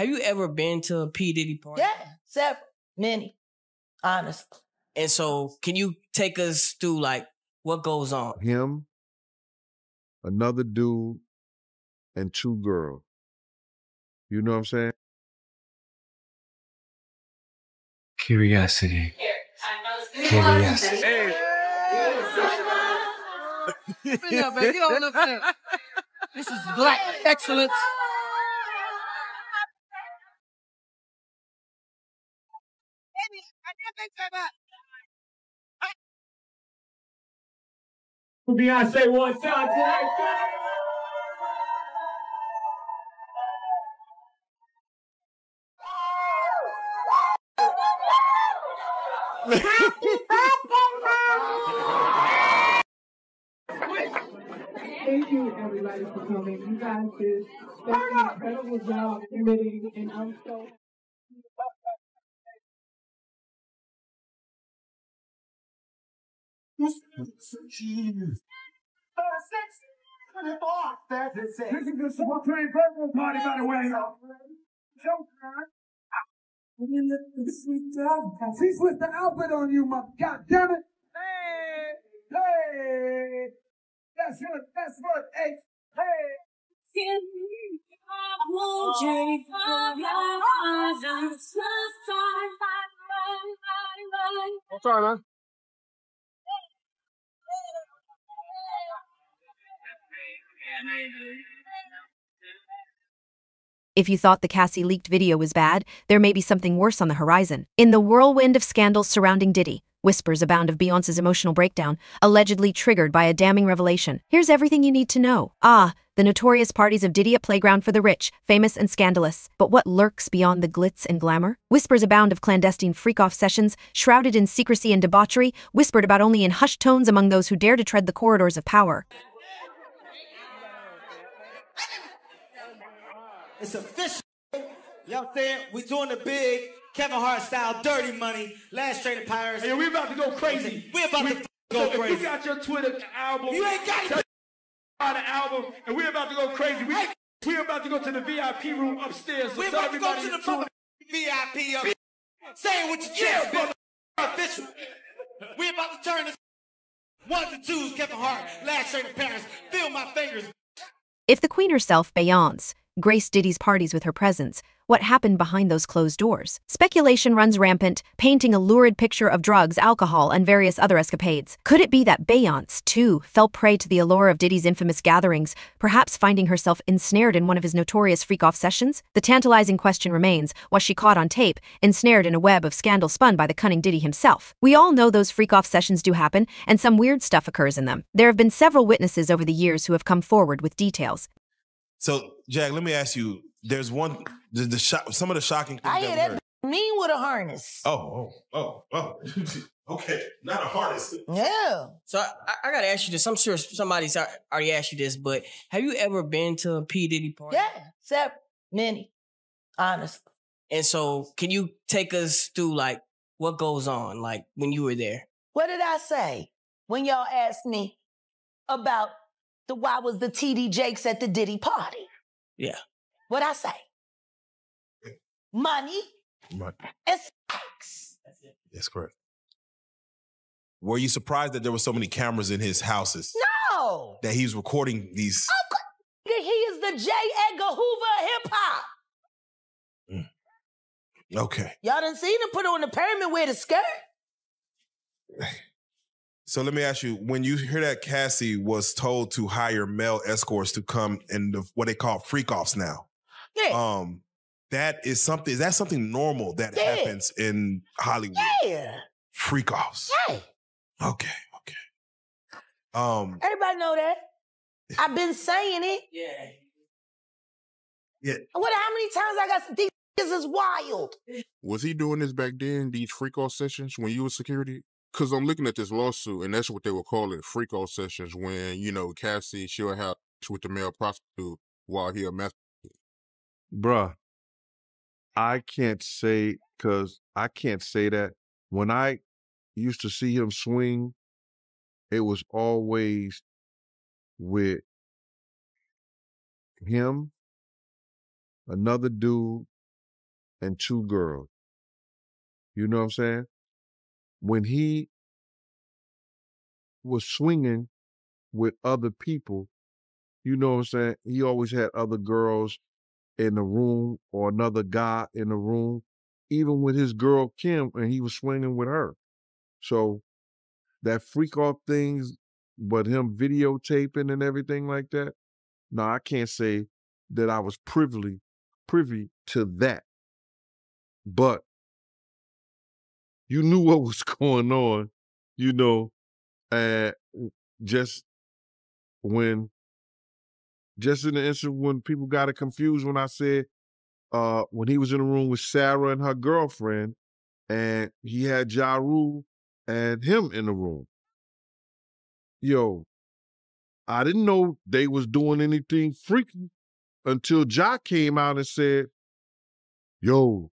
Have you ever been to a P. Diddy party? Yeah, several, many, honestly. And so, can you take us through like what goes on? Him, another dude, and 2 girls. You know what I'm saying? Curiosity. Curiosity. Yeah, man, you don't understand. This is black excellence. Beyoncé one time tonight. Thank you, everybody, for coming. You guys did such an incredible job committing, and I'm so. This is the Super Queen Bey party, by the way. Showdown. She switched the outfit on you, my goddammit. Hey. That's what, H. Hey. What's on, man? If you thought the Cassie leaked video was bad, there may be something worse on the horizon. In the whirlwind of scandals surrounding Diddy, whispers abound of Beyoncé's emotional breakdown, allegedly triggered by a damning revelation. Here's everything you need to know. The notorious parties of Diddy, a playground for the rich, famous and scandalous. But what lurks beyond the glitz and glamour? Whispers abound of clandestine freak-off sessions, shrouded in secrecy and debauchery, whispered about only in hushed tones among those who dare to tread the corridors of power. It's official. You know what I'm saying? We doing the big Kevin Hart style dirty money. Last Straight Pirates. Hey, we about to go crazy. We about to go crazy. If you got your Twitter album. You ain't got it. The album, and we're about to go crazy. We're about to go to the VIP room upstairs. So we're about to go to the VIP up. Say it with your chest, bitch. Official. We're about to turn this 1s and 2s, Kevin Hart, Last Straight Pirates. Feel my fingers. If the queen herself, Beyoncé, graced Diddy's parties with her presence, what happened behind those closed doors? Speculation runs rampant, painting a lurid picture of drugs, alcohol, and various other escapades. Could it be that Beyoncé, too, fell prey to the allure of Diddy's infamous gatherings, perhaps finding herself ensnared in one of his notorious freak-off sessions? The tantalizing question remains, was she caught on tape, ensnared in a web of scandal spun by the cunning Diddy himself? We all know those freak-off sessions do happen, and some weird stuff occurs in them. There have been several witnesses over the years who have come forward with details. So, Jack, let me ask you, there's some of the shocking things I hear that mean with a harness. Oh. Okay, not a harness. Yeah. So I gotta ask you this. I'm sure somebody's already asked you this, but have you ever been to a P. Diddy party? Yeah, several, many, honestly. And so, can you take us through like what goes on, like when you were there? What did I say when y'all asked me about why was the TD Jakes at the Diddy party? Yeah. What'd I say? Money and sex. That's correct. Were you surprised that there were so many cameras in his houses? No. That he was recording these? He is the J. Edgar Hoover of hip-hop. Okay. Y'all done seen him put on the pyramid with a skirt? So let me ask you, when you hear that Cassie was told to hire male escorts to come in what they call freak-offs now. Yeah. Is that something normal that happens in Hollywood? Yeah. Freak-offs. Yeah. Okay. Everybody know that. I've been saying it. Yeah. How many times I got these niggas is wild. Was he doing this back then, these freak-off sessions, when you were security? Because I'm looking at this lawsuit, and that's what they were calling freak-off sessions when, Cassie, she'll have with the male prostitute while he a masturbated. Bruh, I can't say that. When I used to see him swing, it was always with him, another dude, and 2 girls. You know what I'm saying? When he was swinging with other people, you know what I'm saying? He always had other girls in the room or another guy in the room, even with his girl Kim, and he was swinging with her. So that freak off things, but him videotaping and everything like that, no, I can't say that I was privy to that. But you knew what was going on, you know, just in the instant when people got it confused when I said, when he was in the room with Sarah and her girlfriend, and he had Ja Rule and him in the room. Yo, I didn't know they was doing anything freaky until Ja came out and said, yo,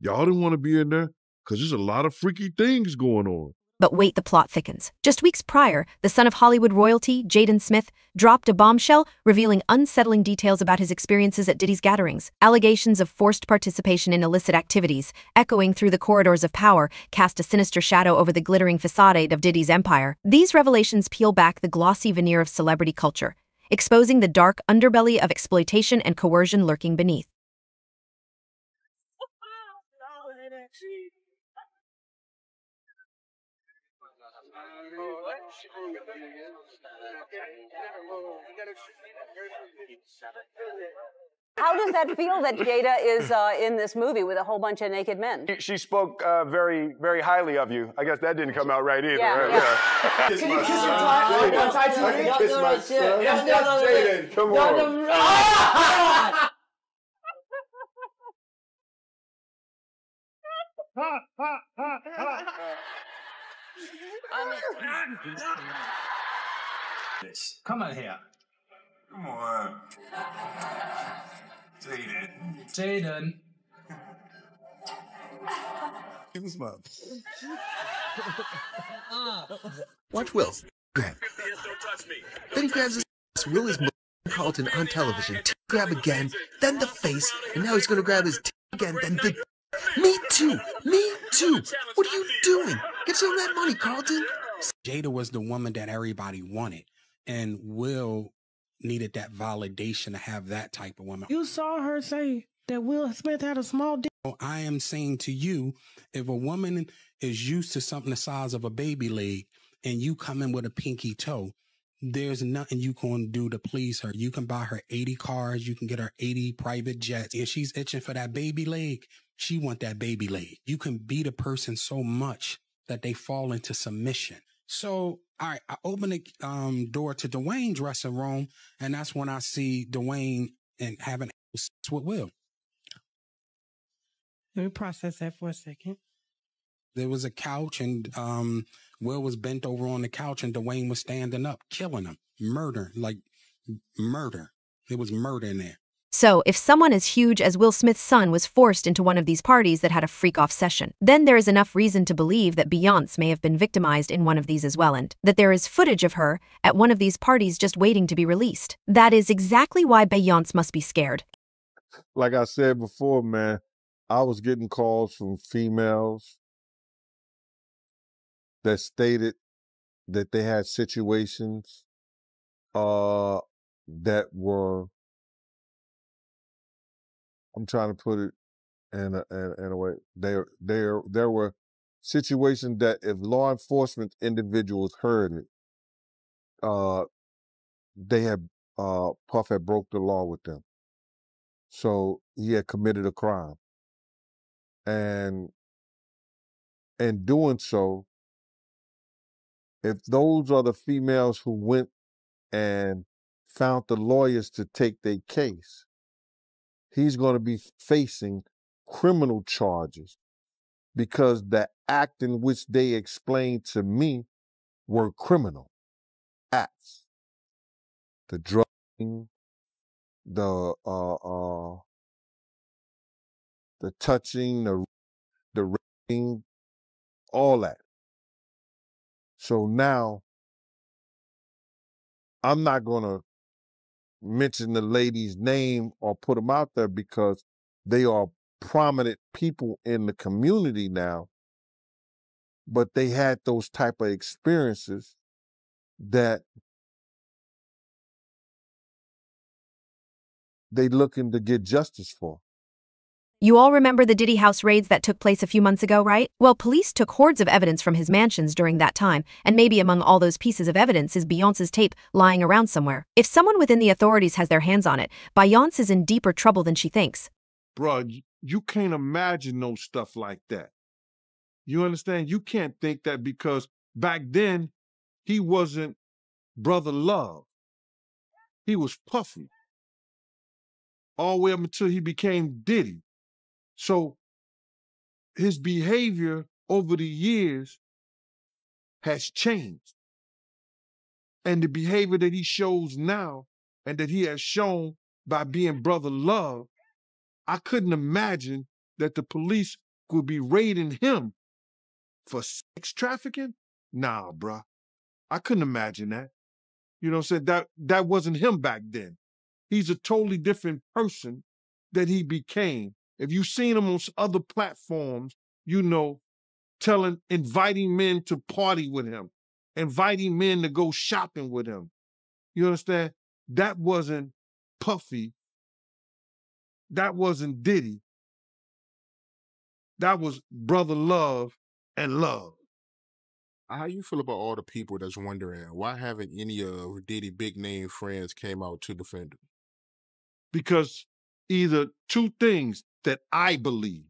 y'all didn't want to be in there because there's a lot of freaky things going on. But wait, the plot thickens. Just weeks prior, the son of Hollywood royalty, Jaden Smith, dropped a bombshell revealing unsettling details about his experiences at Diddy's gatherings. Allegations of forced participation in illicit activities, echoing through the corridors of power, cast a sinister shadow over the glittering facade of Diddy's empire. These revelations peel back the glossy veneer of celebrity culture, exposing the dark underbelly of exploitation and coercion lurking beneath. How does that feel that Jada is in this movie with a whole bunch of naked men? She spoke very, very highly of you. I guess that didn't come out right either. Yeah, right? yeah. Kiss Can my you kiss son. her tight? Jaden. Tight to I me? can kiss No, my no, son. shit. Jaden, come on. Come on here. Come on. Jaden. Jaden. Give him some. Watch Will grab. Then he grabs his ass. Will is Carlton on television. Grab again, then the face, and now he's gonna grab his again, then the. Me too! Me too! What are you doing? Get some of that money, Carlton! Jada was the woman that everybody wanted, and Will needed that validation to have that type of woman. You saw her say that Will Smith had a small dick. I am saying to you, if a woman is used to something the size of a baby leg and you come in with a pinky toe, there's nothing you can do to please her. You can buy her 80 cars. You can get her 80 private jets. If she's itching for that baby leg, she want that baby leg. You can beat a person so much that they fall into submission. So, all right, I open the door to Dwayne's dressing room, and that's when I see Dwayne and having sex with Will. Let me process that for a second. There was a couch, and Will was bent over on the couch, and Dwayne was standing up, killing him. Murder. There was murder in there. So, if someone as huge as Will Smith's son was forced into one of these parties that had a freak-off session, then there is enough reason to believe that Beyoncé may have been victimized in one of these as well, and that there is footage of her at one of these parties just waiting to be released. That is exactly why Beyoncé must be scared. Like I said before, man, I was getting calls from females that stated that they had situations that were, I'm trying to put it in a way, there were situations that if law enforcement individuals heard it, Puff had broke the law with them. So he had committed a crime. And in doing so, if those are the females who went and found the lawyers to take their case, he's going to be facing criminal charges because the act in which they explained to me were criminal acts. The drugging, the touching, the raping, all that. So now I'm not going to mention the lady's name or put them out there because they are prominent people in the community now, but they had those type of experiences that they looking to get justice for. You all remember the Diddy house raids that took place a few months ago, right? Well, police took hordes of evidence from his mansions during that time, and maybe among all those pieces of evidence is Beyoncé's tape lying around somewhere. If someone within the authorities has their hands on it, Beyoncé is in deeper trouble than she thinks. Bruh, you can't imagine no stuff like that. You understand? You can't think that because back then, he wasn't Brother Love. He was Puffy. All the way up until he became Diddy. So his behavior over the years has changed. And the behavior that he shows now and that he has shown by being Brother Love, I couldn't imagine that the police would be raiding him for sex trafficking. Nah, bruh. I couldn't imagine that. You know what I'm saying? That wasn't him back then. He's a totally different person that he became. If you've seen him on other platforms, you know, inviting men to party with him, inviting men to go shopping with him. You understand? That wasn't Puffy. That wasn't Diddy. That was Brother Love and Love. How you feel about all the people that's wondering why haven't any of Diddy big name friends came out to defend him? Because either two things that I believe.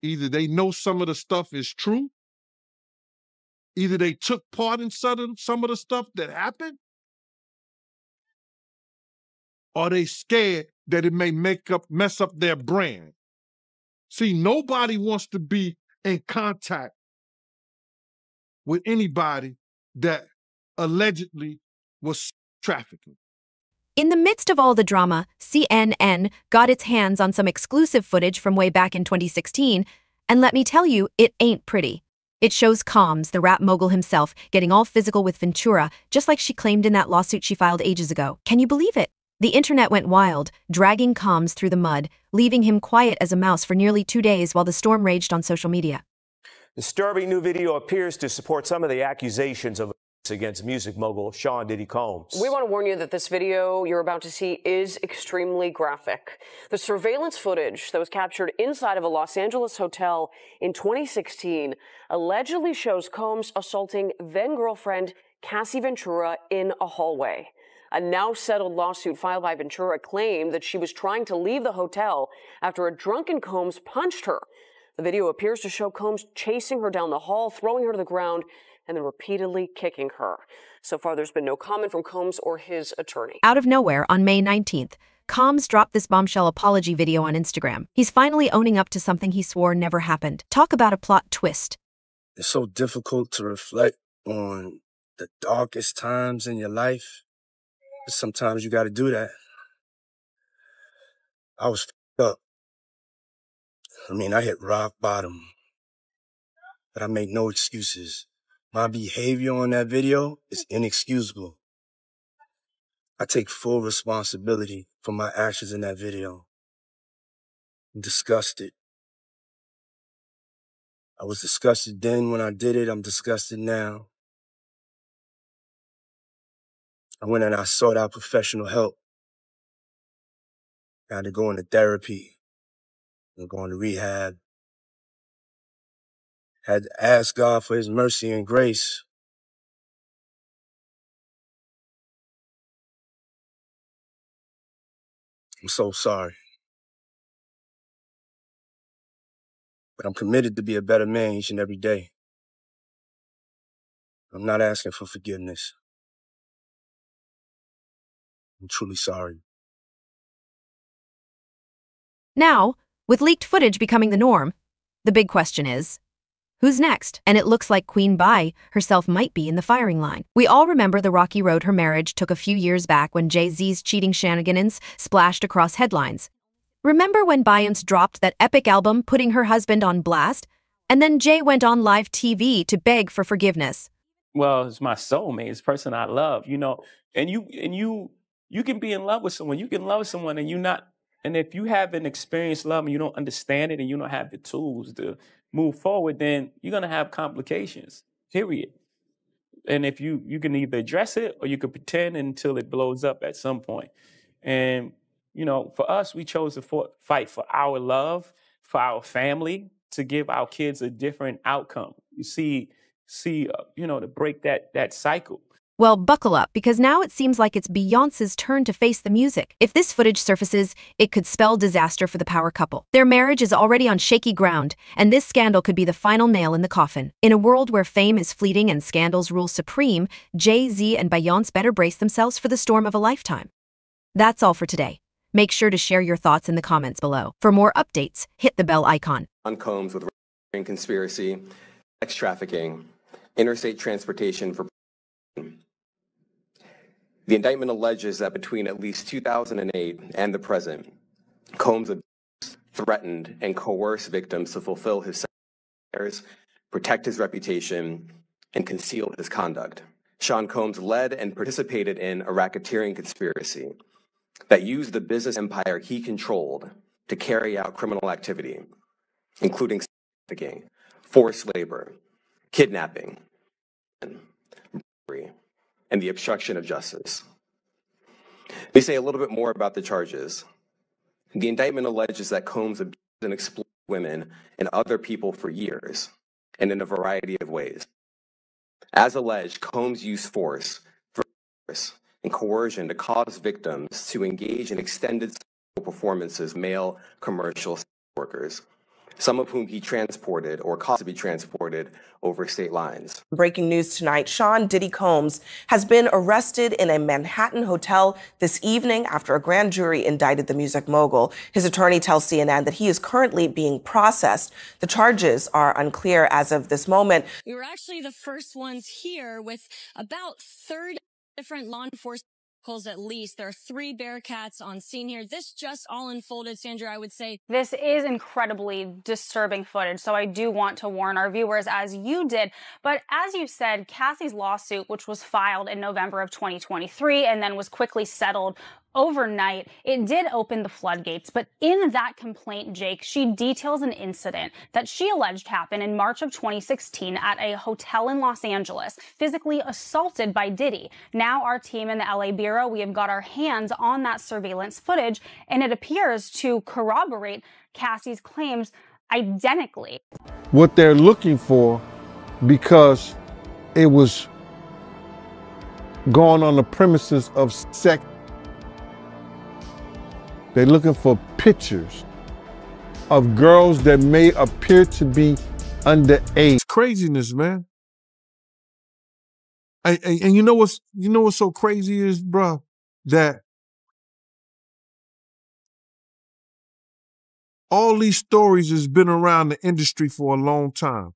Either they know some of the stuff is true, either they took part in some of the stuff that happened, or they scared that it may mess up their brand. See, nobody wants to be in contact with anybody that allegedly was trafficking. In the midst of all the drama, CNN got its hands on some exclusive footage from way back in 2016, and let me tell you, it ain't pretty. It shows Combs, the rap mogul himself, getting all physical with Ventura, just like she claimed in that lawsuit she filed ages ago. Can you believe it? The internet went wild, dragging Combs through the mud, leaving him quiet as a mouse for nearly 2 days while the storm raged on social media. Disturbing new video appears to support some of the accusations of against music mogul Sean Diddy Combs. We want to warn you that this video you're about to see is extremely graphic. The surveillance footage that was captured inside of a Los Angeles hotel in 2016 allegedly shows Combs assaulting then-girlfriend Cassie Ventura in a hallway. A now-settled lawsuit filed by Ventura claimed that she was trying to leave the hotel after a drunken Combs punched her. The video appears to show Combs chasing her down the hall, throwing her to the ground, and then repeatedly kicking her. So far, there's been no comment from Combs or his attorney. Out of nowhere, on May 19th, Combs dropped this bombshell apology video on Instagram. He's finally owning up to something he swore never happened. Talk about a plot twist. It's so difficult to reflect on the darkest times in your life. But sometimes you got to do that. I was f***ed up. I hit rock bottom. But I make no excuses. My behavior on that video is inexcusable. I take full responsibility for my actions in that video. I'm disgusted. I was disgusted then when I did it. I'm disgusted now. I went and I sought out professional help. I had to go into therapy. I'm going to rehab. Had to ask God for his mercy and grace. I'm so sorry. But I'm committed to be a better man each and every day. I'm not asking for forgiveness. I'm truly sorry. Now, with leaked footage becoming the norm, the big question is, who's next? And it looks like Queen Bey herself might be in the firing line. We all remember the rocky road her marriage took a few years back when Jay-Z's cheating shenanigans splashed across headlines. Remember when Beyoncé dropped that epic album putting her husband on blast? And then Jay went on live TV to beg for forgiveness. Well, it's my soulmate, it's the person I love, and you can be in love with someone. You can love someone and And if you haven't experienced love and you don't understand it and you don't have the tools to move forward, then you're going to have complications, period. And if you can either address it or you can pretend until it blows up at some point. And, you know, for us, we chose to fight for our love, for our family, to give our kids a different outcome. You see, you know, to break that cycle. Well, buckle up, because now it seems like it's Beyoncé's turn to face the music. If this footage surfaces, it could spell disaster for the power couple. Their marriage is already on shaky ground, and this scandal could be the final nail in the coffin. In a world where fame is fleeting and scandals rule supreme, Jay-Z and Beyoncé better brace themselves for the storm of a lifetime. That's all for today. Make sure to share your thoughts in the comments below. For more updates, hit the bell icon. On Combs with conspiracy, sex trafficking, interstate transportation for. The indictment alleges that between at least 2008 and the present, Combs abused, threatened, and coerced victims to fulfill his desires, protect his reputation, and conceal his conduct. Sean Combs led and participated in a racketeering conspiracy that used the business empire he controlled to carry out criminal activity, including sex trafficking, forced labor, kidnapping, robbery, and the obstruction of justice. They say a little bit more about the charges. The indictment alleges that Combs abused and exploited women and other people for years, and in a variety of ways. As alleged, Combs used force and coercion to cause victims to engage in extended sexual performances with male commercial sex workers, some of whom he transported or caused to be transported over state lines. Breaking news tonight, Sean Diddy Combs has been arrested in a Manhattan hotel this evening after a grand jury indicted the music mogul. His attorney tells CNN that he is currently being processed. The charges are unclear as of this moment. We were actually the first ones here with about 30 different law enforcement vehicles at least. There are 3 Bearcats on scene here. This just all unfolded, Sandra, I would say. This is incredibly disturbing footage, so I do want to warn our viewers, as you did. But as you said, Cassie's lawsuit, which was filed in November of 2023 and then was quickly settled overnight, it did open the floodgates. But in that complaint, Jake, she details an incident that she alleged happened in March of 2016 at a hotel in Los Angeles, physically assaulted by Diddy. Now our team in the LA Bureau, we have got our hands on that surveillance footage, and it appears to corroborate Cassie's claims identically. What they're looking for, because it was going on the premises of sex, they're looking for pictures of girls that may appear to be underage. It's craziness, man. And you know what's so crazy is, bro, that all these stories has been around the industry for a long time.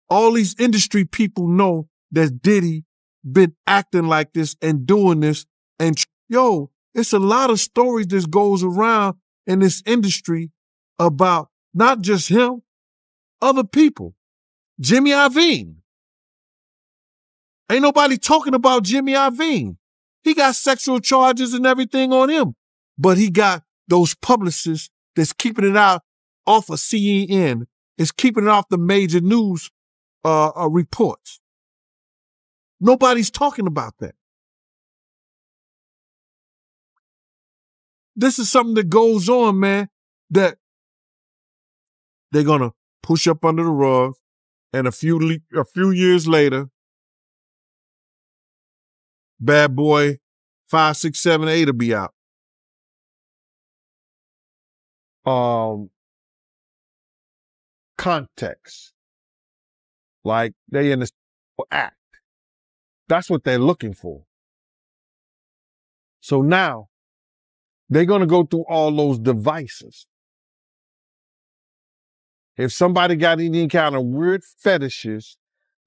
All these industry people know that Diddy been acting like this and doing this, and yo, it's a lot of stories that goes around in this industry about not just him, other people. Jimmy Iovine. Ain't nobody talking about Jimmy Iovine. He got sexual charges and everything on him, but he got those publicists that's keeping it out off of CNN, is keeping it off the major news reports. Nobody's talking about that. This is something that goes on, man, that they're going to push up under the rug, and a few years later, Bad Boy 5, 6, 7, 8 will be out. Context. Like they in the act. That's what they're looking for. So now, they're going to go through all those devices. If somebody got any kind of weird fetishes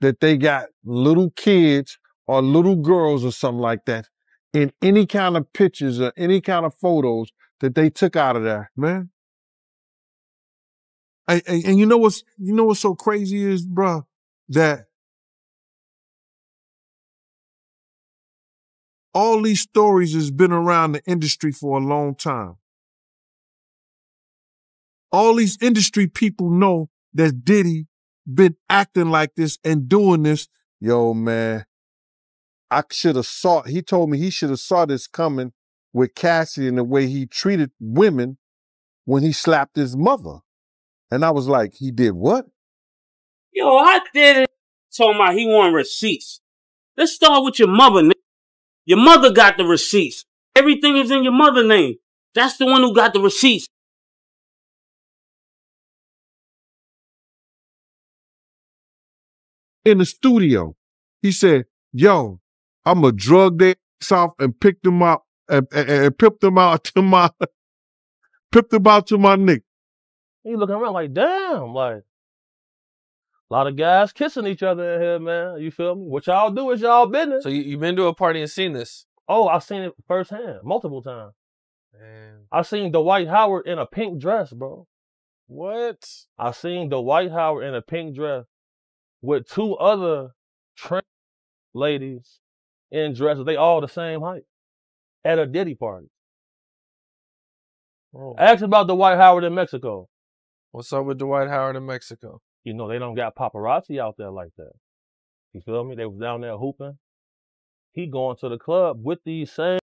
that they got little kids or little girls or something like that in any kind of pictures or any kind of photos that they took out of there, man. And you know what's so crazy is, bruh, that All these stories has been around the industry for a long time. All these industry people know that Diddy been acting like this and doing this. Yo, man, I should have saw, he told me he should have saw this coming with Cassie and the way he treated women when he slapped his mother. And I was like, he did what? Yo, I did it. Talking about he want receipts. Let's start with your mother, nigga. Your mother got the receipts. Everything is in your mother's name. That's the one who got the receipts. In the studio, he said, yo, I'm going to drug their ass off and pick them out and pip them out to my, pip them out to my nigga. He looking around like, damn, like, a lot of guys kissing each other in here, man. You feel me? What y'all do is y'all business. So you've been to a party and seen this? Oh, I've seen it firsthand, multiple times. Man. I've seen Dwight Howard in a pink dress, bro. What? I've seen Dwight Howard in a pink dress with two other trans ladies in dresses. They all the same height at a Diddy party. Oh. Ask about Dwight Howard in Mexico. What's up with Dwight Howard in Mexico? You know, they don't got paparazzi out there like that. You feel me? They was down there hooping. He going to the club with these same